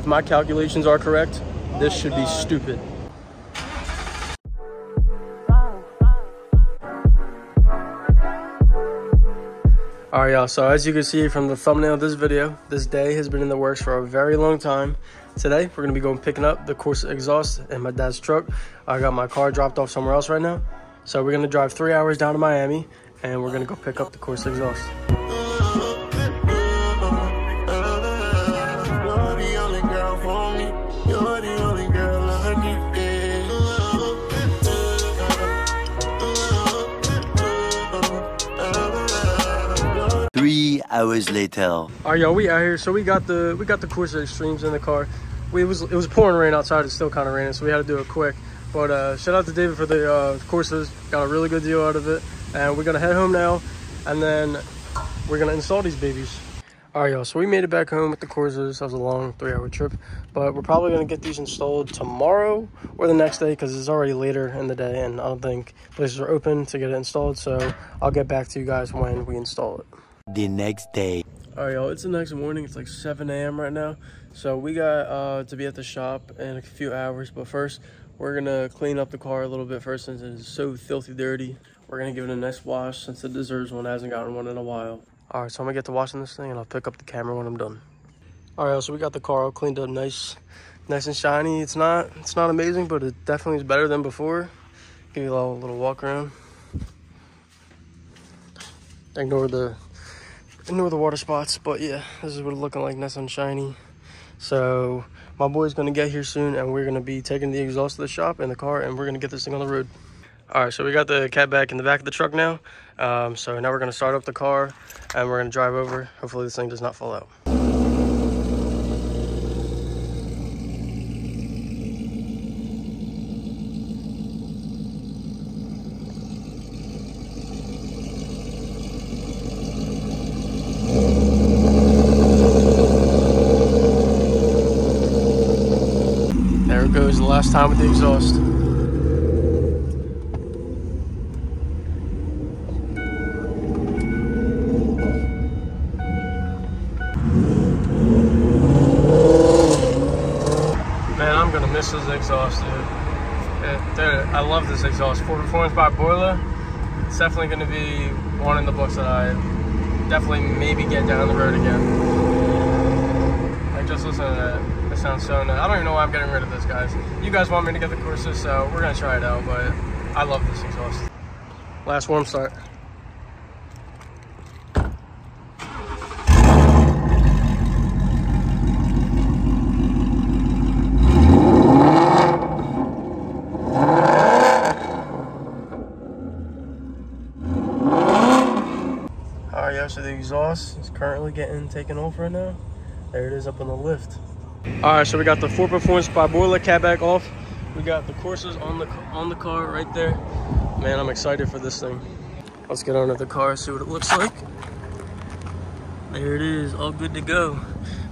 my calculations are correct, this should be stupid. Alright y'all, so as you can see from the thumbnail of this video, this day has been in the works for a very long time. Today, we're going to be going picking up the Corsa exhaust in my dad's truck. I got my car dropped off somewhere else right now. So we're going to drive 3 hours down to Miami, and we're going to go pick up the Corsa exhaust. You're the only girl I need. 3 hours later. All right, y'all, we out here. So we got the Corsa Xtremes in the car. It was pouring rain outside. It's still kind of raining, so we had to do it quick. But shout out to David for the Corsas. Got a really good deal out of it, and we're gonna head home now, and then we're gonna install these babies. All right, y'all, so we made it back home with the Corsas. That was a long 3-hour trip, but we're probably gonna get these installed tomorrow or the next day because it's already later in the day, and I don't think places are open to get it installed. So I'll get back to you guys when we install it. The next day. All right, y'all, it's the next morning. It's like 7 a.m. right now. So we got to be at the shop in a few hours, but first we're gonna clean up the car a little bit first since it is so filthy dirty. We're gonna give it a nice wash since it deserves one. It hasn't gotten one in a while. All right, so I'm gonna get to washing this thing and I'll pick up the camera when I'm done. All right, so we got the car all cleaned up nice and shiny. It's not amazing, but it definitely is better than before. Give you a little walk around. Ignore the water spots, but yeah, this is what it's looking like, nice and shiny. So my boy's gonna get here soon, and we're gonna be taking the exhaust to the shop in the car, and we're gonna get this thing on the road. All right, so we got the cutback in the back of the truck now. So now we're gonna start up the car, and we're gonna drive over. Hopefully this thing does not fall out. There it goes, the last time with the exhaust. Man, I'm gonna miss this exhaust, dude. I love this exhaust. 4 Performance by Boiler. It's definitely gonna be one in the books that I definitely maybe get down the road again. Like, just listen to that. It sounds so nice. I don't even know why I'm getting rid of this, guys. You guys want me to get the Corsa, so we're gonna try it out, but I love this exhaust. Last warm start. Alright, yeah, so the exhaust is currently getting taken off right now. There it is up on the lift. Alright, so we got the 4 Performance by Boiler cutback off. We got the Corsas on the car right there. Man, I'm excited for this thing. Let's get under the car, see what it looks like. There it is, all good to go.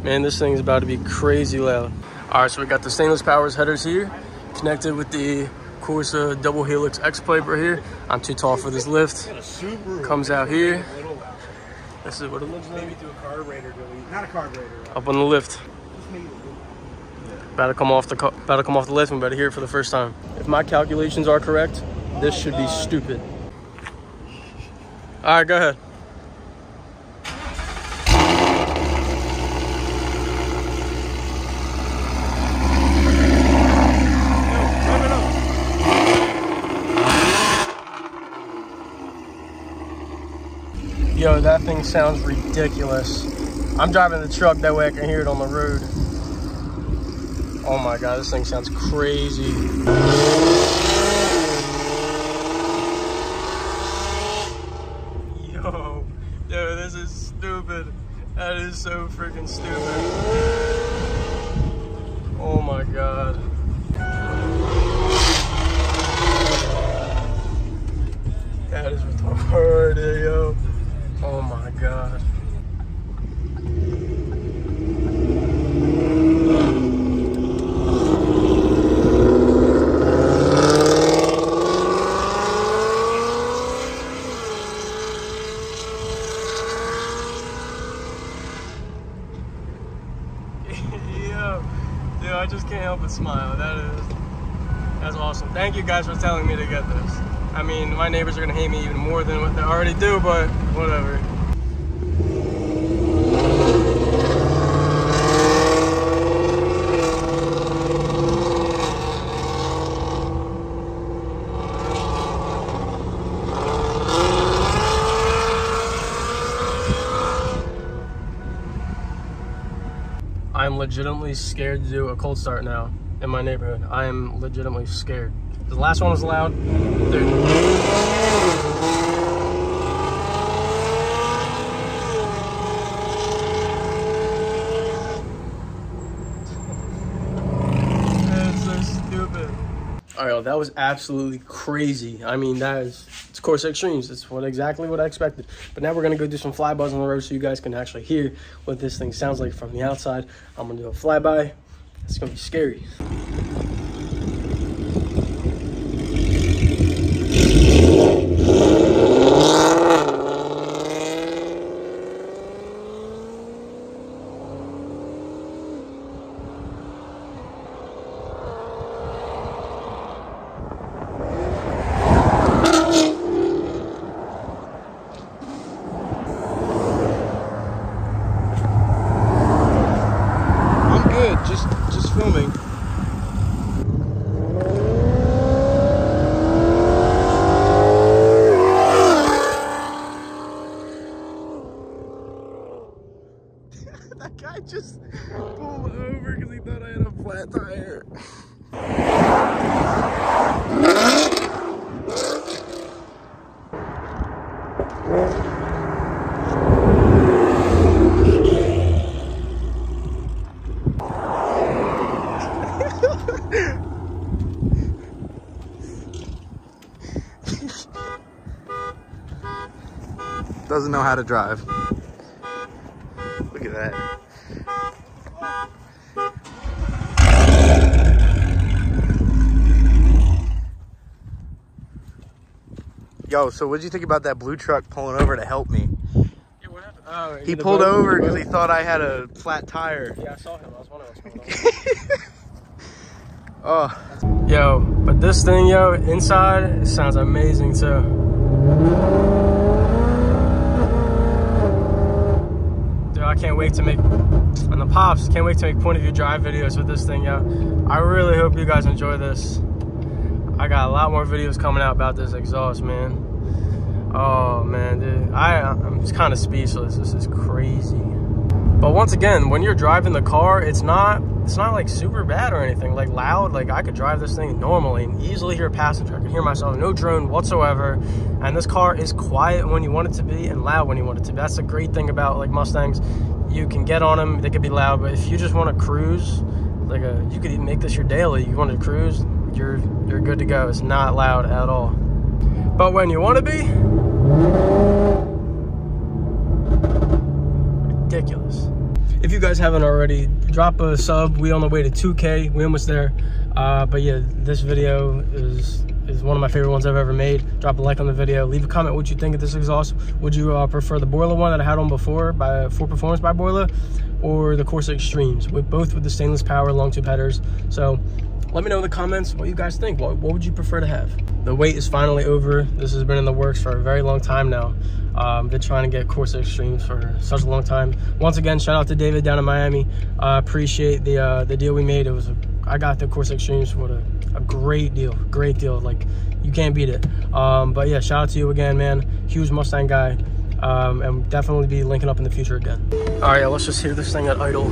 Man, this thing is about to be crazy loud. Alright, so we got the stainless powers headers here, connected with the Corsa double helix X pipe right here. I'm too tall for this lift. Comes out here. This is what it looks like. Maybe through a carburetor, not a carburetor. Up on the lift. About to come off the lift. I'm about to hear it for the first time. If my calculations are correct, this should be stupid. All right, go ahead. Yo, that thing sounds ridiculous. I'm driving the truck, that way I can hear it on the road. Oh my God, this thing sounds crazy. Yo, this is stupid. That is so freaking stupid. Oh my God. That is retarded, yo. Oh my God. Dude, I just can't help but smile. That's awesome. Thank you guys for telling me to get this. I mean, my neighbors are gonna hate me even more than what they already do, but whatever. I'm legitimately scared to do a cold start now in my neighborhood. I am legitimately scared. The last one was loud. Dude. That's so stupid. Alright, that was absolutely crazy. I mean, it's Corsa Xtremes. It's exactly what I expected. But now we're gonna go do some flybys on the road so you guys can actually hear what this thing sounds like from the outside. I'm gonna do a flyby. It's gonna be scary. Just filming. That guy just pulled over because he thought I had a flat tire. Doesn't know how to drive. Look at that. Yo, so what'd you think about that blue truck pulling over to help me? Yeah, what happened? Oh, he pulled over because he thought I had a flat tire. Yeah, I saw him. I was wondering what's going on. Oh. Yo, but this thing, yo, inside, it sounds amazing too. Dude, I can't wait to make, and the pops, can't wait to make point of view drive videos with this thing, yo. I really hope you guys enjoy this. I got a lot more videos coming out about this exhaust, man. Oh man, dude, I'm just kind of speechless. This is crazy. But once again, when you're driving the car, it's not like super bad or anything, like loud. Like I could drive this thing normally and easily hear a passenger. I can hear myself, no drone whatsoever. And this car is quiet when you want it to be and loud when you want it to be. That's the great thing about like Mustangs. You can get on them, they could be loud, but if you just want to cruise, like you could even make this your daily. You want to cruise, you're good to go. It's not loud at all. But when you want to be, ridiculous. If you guys haven't already, drop a sub. We on the way to 2K. We almost there. But yeah, this video is one of my favorite ones I've ever made. Drop a like on the video. Leave a comment what you think of this exhaust. Would you prefer the Boiler one that I had on before by 4 Performance by Boiler, or the Corsa Xtremes, both with the stainless power long tube headers? So let me know in the comments what you guys think. What would you prefer to have? The wait is finally over. This has been in the works for a very long time now. Been trying to get Corsa Xtremes for such a long time. Once again, shout out to David down in Miami. Appreciate the deal we made. I got the Corsa Xtremes for a great deal. Like, you can't beat it. But yeah, shout out to you again, man. Huge Mustang guy. And definitely be linking up in the future again. All right, let's just hear this thing at idle.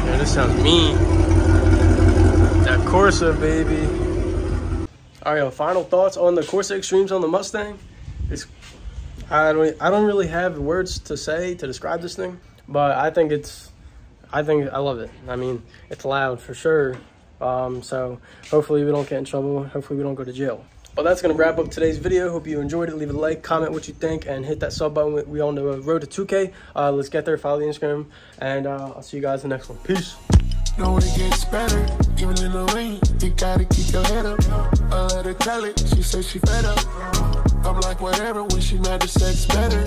Man, this sounds mean. That Corsa, baby. All right, final thoughts on the Corsa Xtremes on the Mustang. I don't really have words to say to describe this thing, but I think I love it. I mean, it's loud for sure. So hopefully we don't get in trouble. Hopefully we don't go to jail. But that's gonna wrap up today's video. Hope you enjoyed it. Leave a like, comment what you think, and hit that sub button. We on the road to 2K. Let's get there. Follow the Instagram, and I'll see you guys in the next one. Peace. Know it gets better, even in the rain. You gotta keep your head up. I let her tell it, she said she fed up. I'm like whatever, when she mad the sex better.